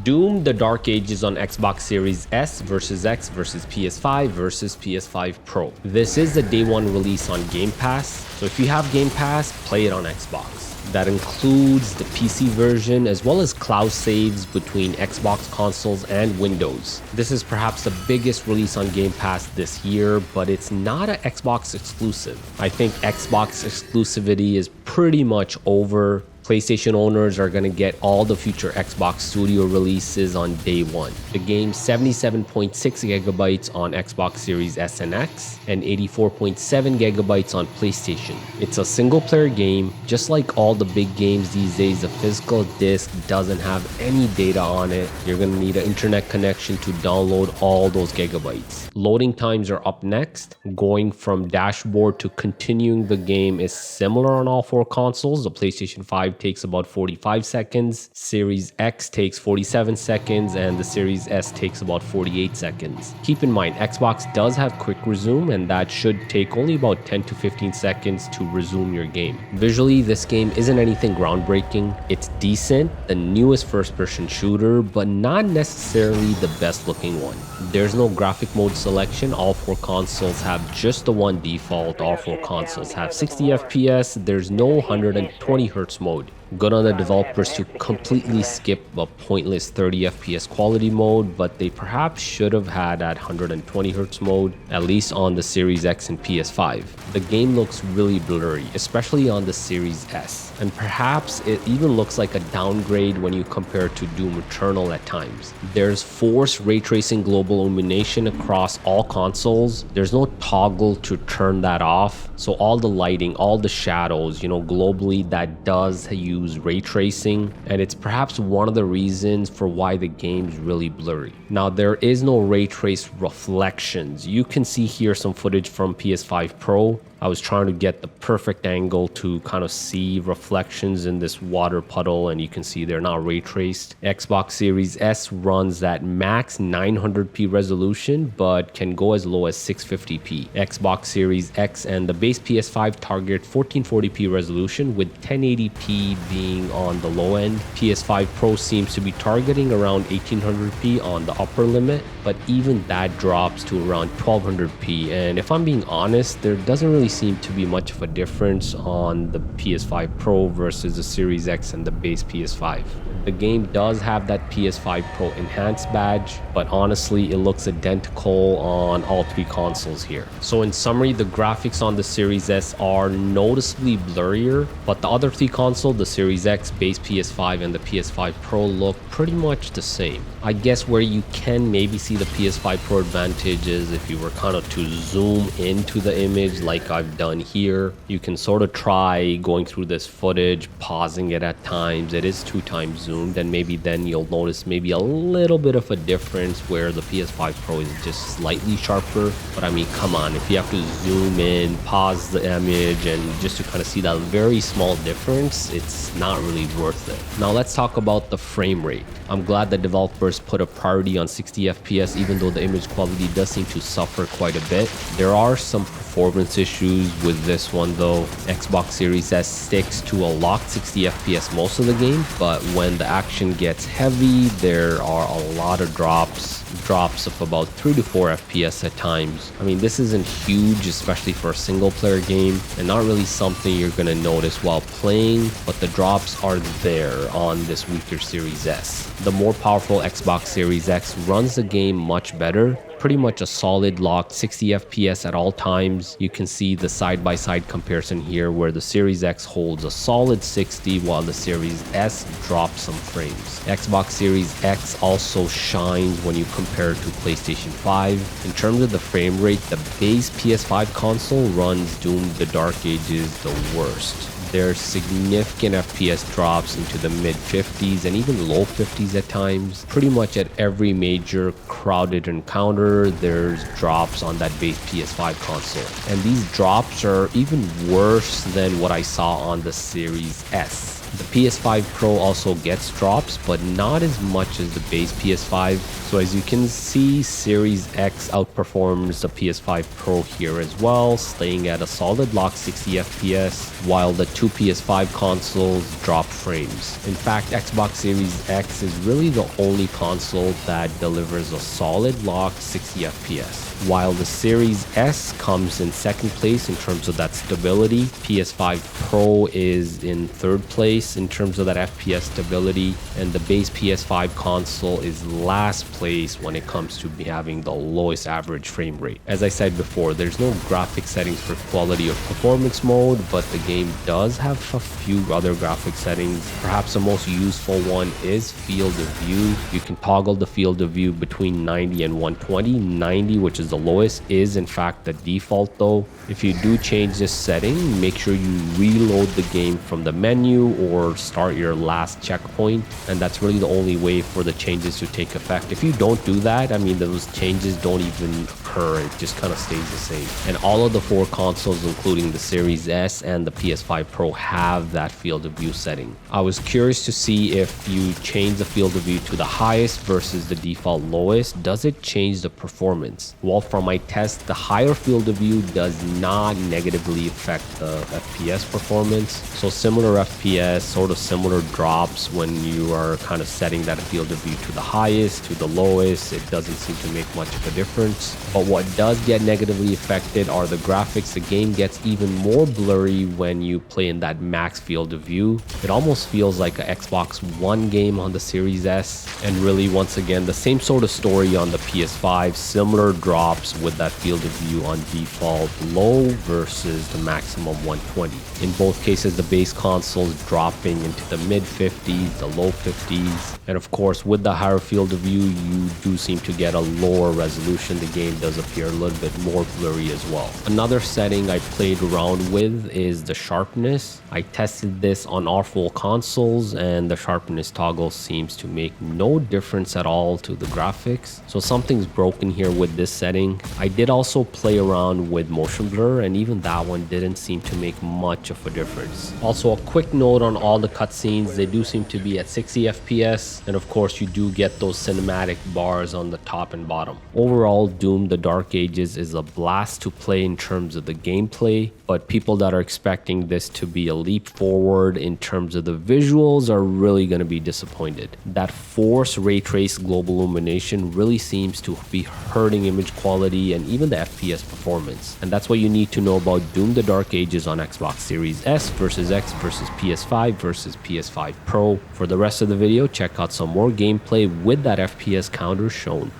Doom: The Dark Ages on Xbox Series S versus X versus PS5 versus PS5 Pro. This is the day one release on Game Pass, so if you have Game Pass, play it on Xbox. That includes the PC version as well as cloud saves between Xbox consoles and Windows. This is perhaps the biggest release on Game Pass this year, but it's not an Xbox exclusive. I think Xbox exclusivity is pretty much over. PlayStation owners are going to get all the future Xbox Studio releases on day one. The game's 77.6 gigabytes on Xbox Series S and X and 84.7 gigabytes on PlayStation. It's a single player game. Just like all the big games these days, the physical disc doesn't have any data on it. You're going to need an internet connection to download all those gigabytes. Loading times are up next. Going from dashboard to continuing the game is similar on all four consoles. The PlayStation 5 takes about 45 seconds, Series X takes 47 seconds, and the Series S takes about 48 seconds. Keep in mind, Xbox does have quick resume, and that should take only about 10 to 15 seconds to resume your game. Visually, this game isn't anything groundbreaking. It's decent, the newest first-person shooter, but not necessarily the best looking one. There's no graphic mode selection. All four consoles have just the one default. All four consoles have 60 FPS. There's no 120 Hz mode. Good on the developers to completely skip a pointless 30 FPS quality mode, but they perhaps should have had that 120 Hz mode, at least on the Series X and PS5. The game looks really blurry, especially on the Series S, and perhaps it even looks like a downgrade when you compare it to Doom Eternal at times. There's forced ray tracing global illumination across all consoles. There's no toggle to turn that off, so all the lighting, all the shadows, globally that does use ray tracing, and it's perhaps one of the reasons for why the game's really blurry. Now, there is no ray trace reflections. You can see here some footage from PS5 Pro. I was trying to get the perfect angle to kind of see reflections in this water puddle, and you can see they're not ray traced. Xbox Series S runs at max 900p resolution, but can go as low as 650p. Xbox Series X and the base PS5 target 1440p resolution, with 1080p being on the low end. PS5 Pro seems to be targeting around 1800p on the upper limit, but even that drops to around 1200p. And if I'm being honest, there doesn't really seem to be much of a difference on the PS5 Pro versus the Series X and the base PS5. The game does have that PS5 Pro Enhanced badge, but honestly, it looks identical on all three consoles here. So in summary, the graphics on the Series S are noticeably blurrier, but the other three consoles, the Series X, base PS5, and the PS5 Pro, look pretty much the same. I guess where you can maybe see the PS5 Pro advantage is if you were kind of to zoom into the image like I've done here. You can sort of try going through this footage, pausing it at times. It is 2 times zoomed, and maybe then you'll notice maybe a little bit of a difference where the PS5 Pro is just slightly sharper. But I mean, come on, if you have to zoom in, pause the image, and just to kind of see that very small difference, it's not really worth it. Now let's talk about the frame rate. I'm glad the developers put a priority on 60 FPS, even though the image quality does seem to suffer quite a bit. There are some performance issues with this one though. Xbox Series S sticks to a locked 60 FPS most of the game, but when the action gets heavy, there are a lot of drops of about 3 to 4 FPS at times. I mean, this isn't huge, especially for a single player game, and not really something you're gonna notice while playing, but the drops are there on this weaker Series S. The more powerful Xbox Series X runs the game much better. Pretty much a solid locked 60 FPS at all times. You can see the side-by-side comparison here where the Series X holds a solid 60 while the Series S drops some frames. Xbox Series X also shines when you compare it to PlayStation 5. In terms of the frame rate, the base PS5 console runs Doom: The Dark Ages the worst. There's significant FPS drops into the mid-50s and even low 50s at times. Pretty much at every major crowded encounter, there's drops on that base PS5 console. And these drops are even worse than what I saw on the Series S. The PS5 Pro also gets drops, but not as much as the base PS5. So as you can see, Series X outperforms the PS5 Pro here as well, staying at a solid lock 60 FPS, while the two PS5 consoles drop frames. In fact, Xbox Series X is really the only console that delivers a solid lock 60 FPS. While the Series S comes in second place in terms of that stability, PS5 Pro is in third place in terms of that FPS stability, and the base PS5 console is last place when it comes to having the lowest average frame rate. As I said before, there's no graphic settings for quality or performance mode, but the game does have a few other graphic settings. Perhaps the most useful one is field of view. You can toggle the field of view between 90 and 120. 90, which is the lowest, is in fact the default though. If you do change this setting, make sure you reload the game from the menu or start your last checkpoint, and that's really the only way for the changes to take effect. If you don't do that, I mean, those changes don't even occur. It just kind of stays the same. And all of the four consoles, including the Series S and the PS5 Pro, have that field of view setting. I was curious to see if you change the field of view to the highest versus the default lowest, does it change the performance? Well, from my test, the higher field of view does not negatively affect the FPS performance. So similar FPS, sort of similar drops when you are kind of setting that field of view to the highest, to the lowest. It doesn't seem to make much of a difference. But what does get negatively affected are the graphics. The game gets even more blurry when you play in that max field of view. It almost feels like an Xbox One game on the Series S. And really, once again, the same sort of story on the PS5, similar drops with that field of view on default low versus the maximum 120. In both cases, the base console is dropping into the mid 50s, the low 50s. And of course, with the higher field of view, you do seem to get a lower resolution. The game does appear a little bit more blurry as well. Another setting I played around with is the sharpness. I tested this on all four consoles, and the sharpness toggle seems to make no difference at all to the graphics. So something's broken here with this setting. I did also play around with motion blur, and even that one didn't seem to make much of a difference. Also, a quick note on all the cutscenes, they do seem to be at 60 FPS, and of course you do get those cinematic bars on the top and bottom. Overall, Doom the Dark Ages is a blast to play in terms of the gameplay, but people that are expecting this to be a leap forward in terms of the visuals are really going to be disappointed. That forced ray trace global illumination really seems to be hurting image quality and even the FPS performance. And that's what you need to know about Doom the Dark Ages on Xbox Series S versus X versus PS5 versus PS5 Pro. For the rest of the video, check out some more gameplay with that FPS counter shown.